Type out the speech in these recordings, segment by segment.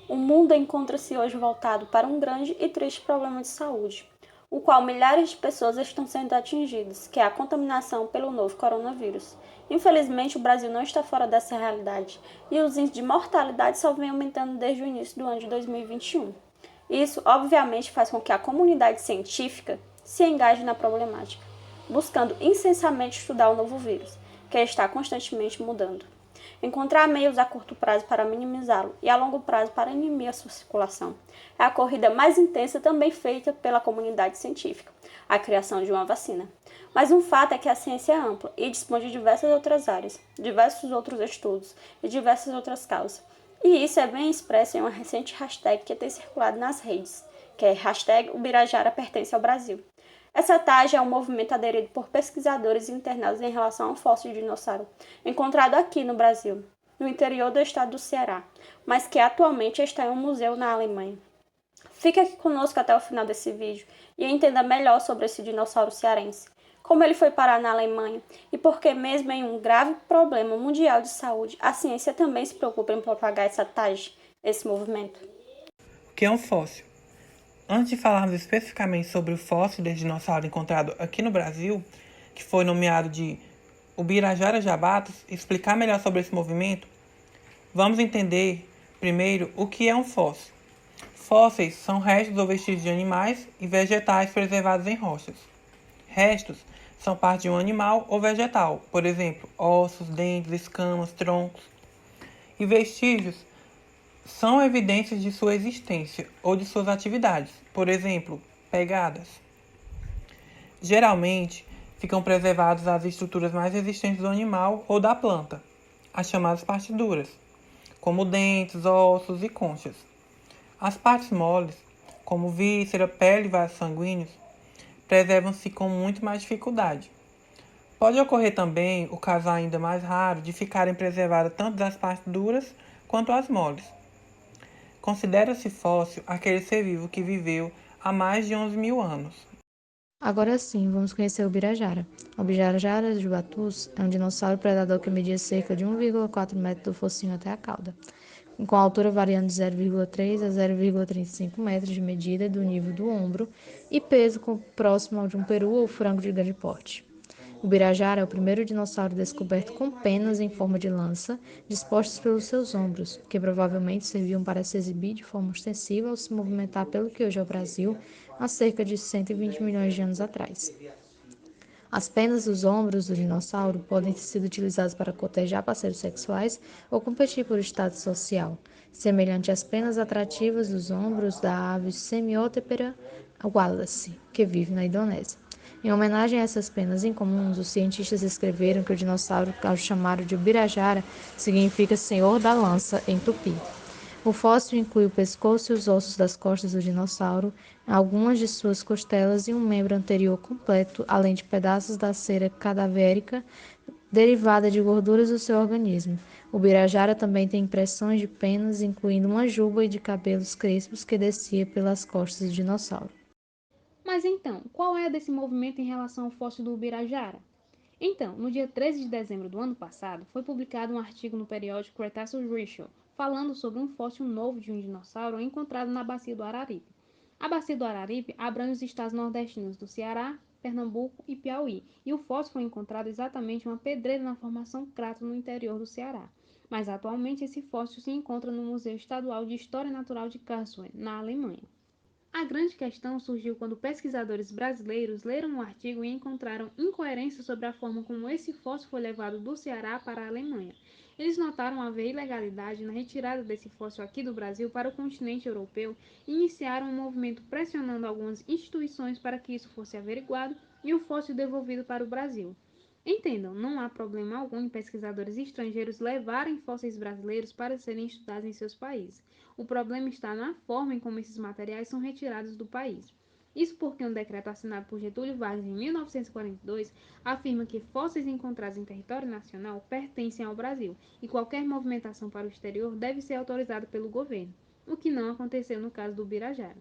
O mundo encontra-se hoje voltado para um grande e triste problema de saúde, o qual milhares de pessoas estão sendo atingidas, que é a contaminação pelo novo coronavírus. Infelizmente, o Brasil não está fora dessa realidade, e os índices de mortalidade só vêm aumentando desde o início do ano de 2021. Isso, obviamente, faz com que a comunidade científica se engaje na problemática, buscando incessantemente estudar o novo vírus, que está constantemente mudando. Encontrar meios a curto prazo para minimizá-lo e a longo prazo para inibir a sua circulação. É a corrida mais intensa também feita pela comunidade científica, a criação de uma vacina. Mas um fato é que a ciência é ampla e dispõe de diversas outras áreas, diversos outros estudos e diversas outras causas. E isso é bem expresso em uma recente hashtag que tem circulado nas redes, que é hashtag Ubirajara pertence ao Brasil. Essa tag é um movimento aderido por pesquisadores e internautas em relação a um fóssil de dinossauro encontrado aqui no Brasil, no interior do estado do Ceará, mas que atualmente está em um museu na Alemanha. Fique aqui conosco até o final desse vídeo e entenda melhor sobre esse dinossauro cearense, como ele foi parar na Alemanha e por que mesmo em um grave problema mundial de saúde, a ciência também se preocupa em propagar essa tag, esse movimento. O que é um fóssil? Antes de falarmos especificamente sobre o fóssil desse dinossauro encontrado aqui no Brasil, que foi nomeado de Ubirajara jabatus, explicar melhor sobre esse movimento, vamos entender primeiro o que é um fóssil. Fósseis são restos ou vestígios de animais e vegetais preservados em rochas. Restos são parte de um animal ou vegetal, por exemplo, ossos, dentes, escamas, troncos. E vestígios são evidências de sua existência ou de suas atividades, por exemplo, pegadas. Geralmente, ficam preservadas as estruturas mais resistentes do animal ou da planta, as chamadas partes duras, como dentes, ossos e conchas. As partes moles, como víscera, pele e vasos sanguíneos, preservam-se com muito mais dificuldade. Pode ocorrer também o caso ainda mais raro de ficarem preservadas tanto as partes duras quanto as moles. Considera-se fóssil aquele ser vivo que viveu há mais de 11 mil anos. Agora sim, vamos conhecer o Ubirajara. O Ubirajara jabatus é um dinossauro predador que media cerca de 1,4 metros do focinho até a cauda, com a altura variando de 0,3 a 0,35 metros de medida do nível do ombro e peso próximo ao de um peru ou frango de grande porte. O Birajara é o primeiro dinossauro descoberto com penas em forma de lança dispostas pelos seus ombros, que provavelmente serviam para se exibir de forma ostensiva ao se movimentar pelo que hoje é o Brasil, há cerca de 120 milhões de anos atrás. As penas dos ombros do dinossauro podem ter sido utilizadas para cotejar parceiros sexuais ou competir por status social, semelhante às penas atrativas dos ombros da ave Semiotepera wallace, que vive na Indonésia. Em homenagem a essas penas incomuns, os cientistas escreveram que o dinossauro, ao chamado de Ubirajara, significa Senhor da Lança em tupi. O fóssil inclui o pescoço e os ossos das costas do dinossauro, algumas de suas costelas e um membro anterior completo, além de pedaços da cera cadavérica derivada de gorduras do seu organismo. O Birajara também tem impressões de penas, incluindo uma juba de cabelos crespos que descia pelas costas do dinossauro. Mas então, qual é desse movimento em relação ao fóssil do Ubirajara? Então, no dia 13 de dezembro do ano passado, foi publicado um artigo no periódico Cretaceous Ritual, falando sobre um fóssil novo de um dinossauro encontrado na Bacia do Araripe. A Bacia do Araripe abrange os estados nordestinos do Ceará, Pernambuco e Piauí, e o fóssil foi encontrado exatamente em uma pedreira na formação Crato no interior do Ceará. Mas atualmente esse fóssil se encontra no Museu Estadual de História Natural de Karlsruhe, na Alemanha. A grande questão surgiu quando pesquisadores brasileiros leram o artigo e encontraram incoerências sobre a forma como esse fóssil foi levado do Ceará para a Alemanha. Eles notaram haver ilegalidade na retirada desse fóssil aqui do Brasil para o continente europeu e iniciaram um movimento pressionando algumas instituições para que isso fosse averiguado e o fóssil devolvido para o Brasil. Entendam, não há problema algum em pesquisadores estrangeiros levarem fósseis brasileiros para serem estudados em seus países. O problema está na forma em como esses materiais são retirados do país. Isso porque um decreto assinado por Getúlio Vargas em 1942 afirma que fósseis encontrados em território nacional pertencem ao Brasil e qualquer movimentação para o exterior deve ser autorizada pelo governo, o que não aconteceu no caso do Birajara.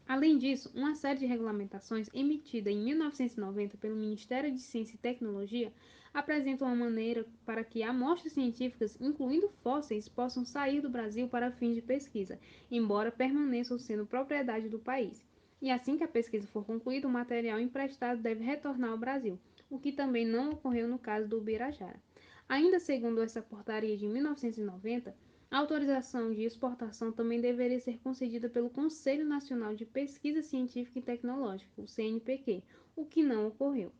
Além disso, uma série de regulamentações emitida em 1990 pelo Ministério de Ciência e Tecnologia apresentam uma maneira para que amostras científicas, incluindo fósseis, possam sair do Brasil para fins de pesquisa, embora permaneçam sendo propriedade do país. E assim que a pesquisa for concluída, o material emprestado deve retornar ao Brasil, o que também não ocorreu no caso do Ubirajara. Ainda segundo essa portaria de 1990, a autorização de exportação também deveria ser concedida pelo Conselho Nacional de Pesquisa Científica e Tecnológica, o CNPq, o que não ocorreu.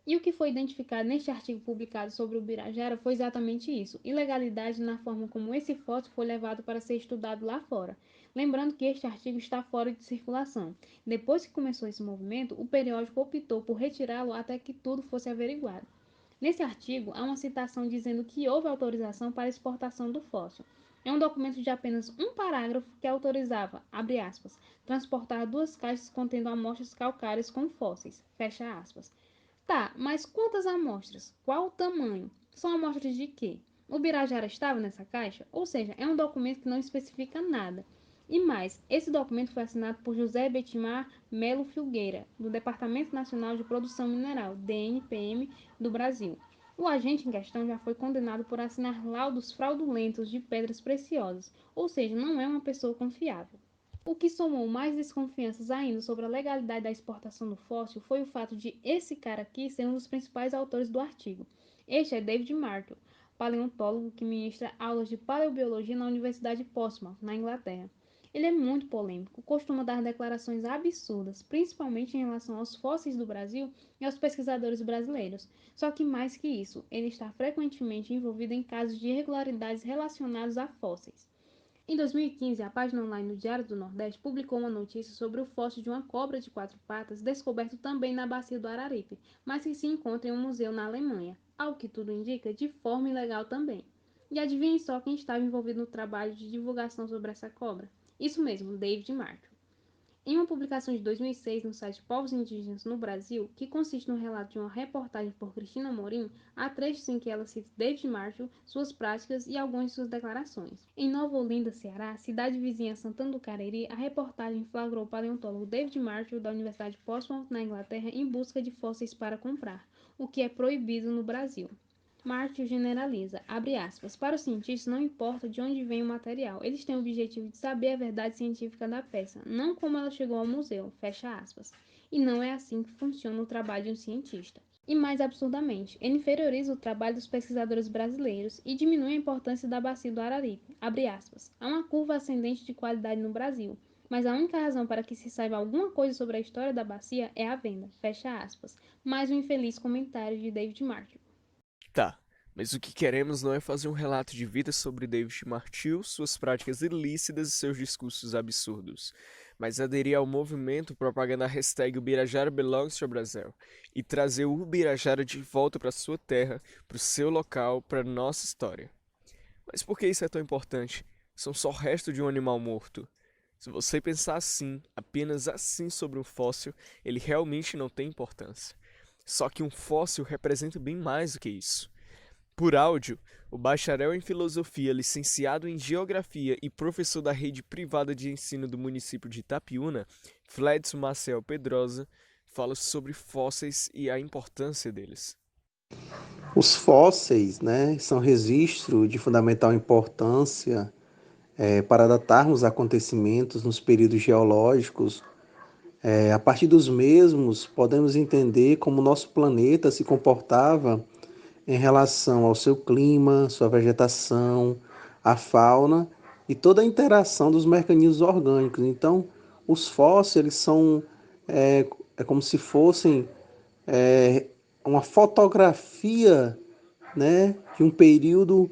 E o que foi identificado neste artigo publicado sobre o Ubirajara foi exatamente isso: ilegalidade na forma como esse fóssil foi levado para ser estudado lá fora. Lembrando que este artigo está fora de circulação. Depois que começou esse movimento, o periódico optou por retirá-lo até que tudo fosse averiguado. Nesse artigo, há uma citação dizendo que houve autorização para exportação do fóssil. É um documento de apenas um parágrafo que autorizava, abre aspas, transportar 2 caixas contendo amostras calcárias com fósseis, fecha aspas. Tá, mas quantas amostras? Qual o tamanho? São amostras de quê? O Birajara estava nessa caixa? Ou seja, é um documento que não especifica nada. E mais, esse documento foi assinado por José Betimar Melo Filgueira, do Departamento Nacional de Produção Mineral, DNPM, do Brasil. O agente em questão já foi condenado por assinar laudos fraudulentos de pedras preciosas, ou seja, não é uma pessoa confiável. O que somou mais desconfianças ainda sobre a legalidade da exportação do fóssil foi o fato de esse cara aqui ser um dos principais autores do artigo. Este é David Martel, paleontólogo que ministra aulas de paleobiologia na Universidade de Portsmouth, na Inglaterra. Ele é muito polêmico, costuma dar declarações absurdas, principalmente em relação aos fósseis do Brasil e aos pesquisadores brasileiros. Só que mais que isso, ele está frequentemente envolvido em casos de irregularidades relacionados a fósseis. Em 2015, a página online do Diário do Nordeste publicou uma notícia sobre o fóssil de uma cobra de 4 patas descoberto também na bacia do Araripe, mas que se encontra em um museu na Alemanha, ao que tudo indica, de forma ilegal também. E adivinhem só quem estava envolvido no trabalho de divulgação sobre essa cobra? Isso mesmo, David Martin. Em uma publicação de 2006 no site Povos Indígenas no Brasil, que consiste no relato de uma reportagem por Cristina Morim, há trechos em que ela cita David Marshall, suas práticas e algumas de suas declarações. Em Nova Olinda, Ceará, cidade vizinha a Santana do Cariri, a reportagem flagrou o paleontólogo David Marshall da Universidade de Portsmouth, na Inglaterra, em busca de fósseis para comprar, o que é proibido no Brasil. Martin generaliza, abre aspas, para os cientistas não importa de onde vem o material, eles têm o objetivo de saber a verdade científica da peça, não como ela chegou ao museu, fecha aspas. E não é assim que funciona o trabalho de um cientista. E mais absurdamente, ele inferioriza o trabalho dos pesquisadores brasileiros e diminui a importância da bacia do Araripe, abre aspas. Há uma curva ascendente de qualidade no Brasil, mas a única razão para que se saiba alguma coisa sobre a história da bacia é a venda, fecha aspas. Mais um infeliz comentário de David Martin. Tá, mas o que queremos não é fazer um relato de vida sobre David Martil, suas práticas ilícitas e seus discursos absurdos, mas aderir ao movimento propagando a hashtag Ubirajara belongs to Brazil e trazer o Ubirajara de volta para sua terra, para o seu local, para nossa história. Mas por que isso é tão importante? São só resto de um animal morto. Se você pensar assim, apenas assim sobre um fóssil, ele realmente não tem importância. Só que um fóssil representa bem mais do que isso. Por áudio, o bacharel em filosofia, licenciado em geografia e professor da rede privada de ensino do município de Itapiúna, Fledson Marcel Pedrosa, fala sobre fósseis e a importância deles. Os fósseis, né, são registro de fundamental importância para datarmos acontecimentos nos períodos geológicos. A partir dos mesmos, podemos entender como o nosso planeta se comportava em relação ao seu clima, sua vegetação, a fauna e toda a interação dos mecanismos orgânicos. Então, os fósseis eles são como se fossem uma fotografia, né, de um período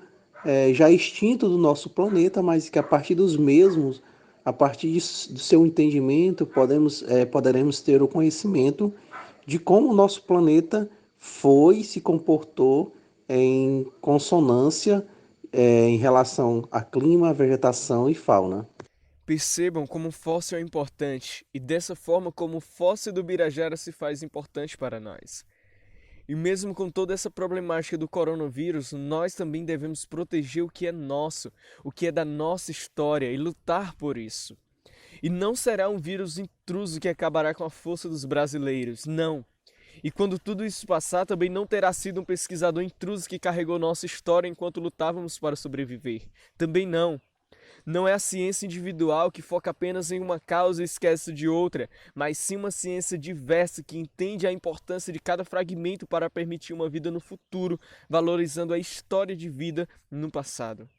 já extinto do nosso planeta, mas que a partir dos mesmos, a partir do seu entendimento, poderemos ter o conhecimento de como o nosso planeta foi e se comportou em consonância em relação a clima, vegetação e fauna. Percebam como o fóssil é importante e dessa forma como o fóssil do Ubirajara se faz importante para nós. E mesmo com toda essa problemática do coronavírus, nós também devemos proteger o que é nosso, o que é da nossa história e lutar por isso. E não será um vírus intruso que acabará com a força dos brasileiros, não. E quando tudo isso passar, também não terá sido um pesquisador intruso que carregou nossa história enquanto lutávamos para sobreviver. Também não. Não é a ciência individual que foca apenas em uma causa e esquece de outra, mas sim uma ciência diversa que entende a importância de cada fragmento para permitir uma vida no futuro, valorizando a história de vida no passado.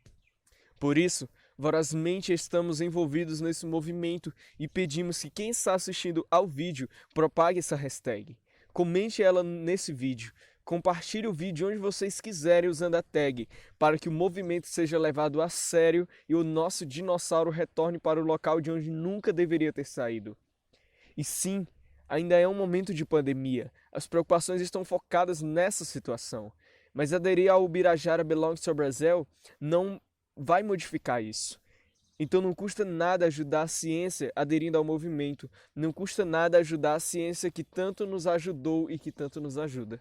Por isso, vorazmente estamos envolvidos nesse movimento e pedimos que quem está assistindo ao vídeo propague essa hashtag. Comente ela nesse vídeo. Compartilhe o vídeo onde vocês quiserem usando a tag, para que o movimento seja levado a sério e o nosso dinossauro retorne para o local de onde nunca deveria ter saído. E sim, ainda é um momento de pandemia. As preocupações estão focadas nessa situação. Mas aderir ao Ubirajara Belongs to Brazil não vai modificar isso. Então não custa nada ajudar a ciência aderindo ao movimento. Não custa nada ajudar a ciência que tanto nos ajudou e que tanto nos ajuda.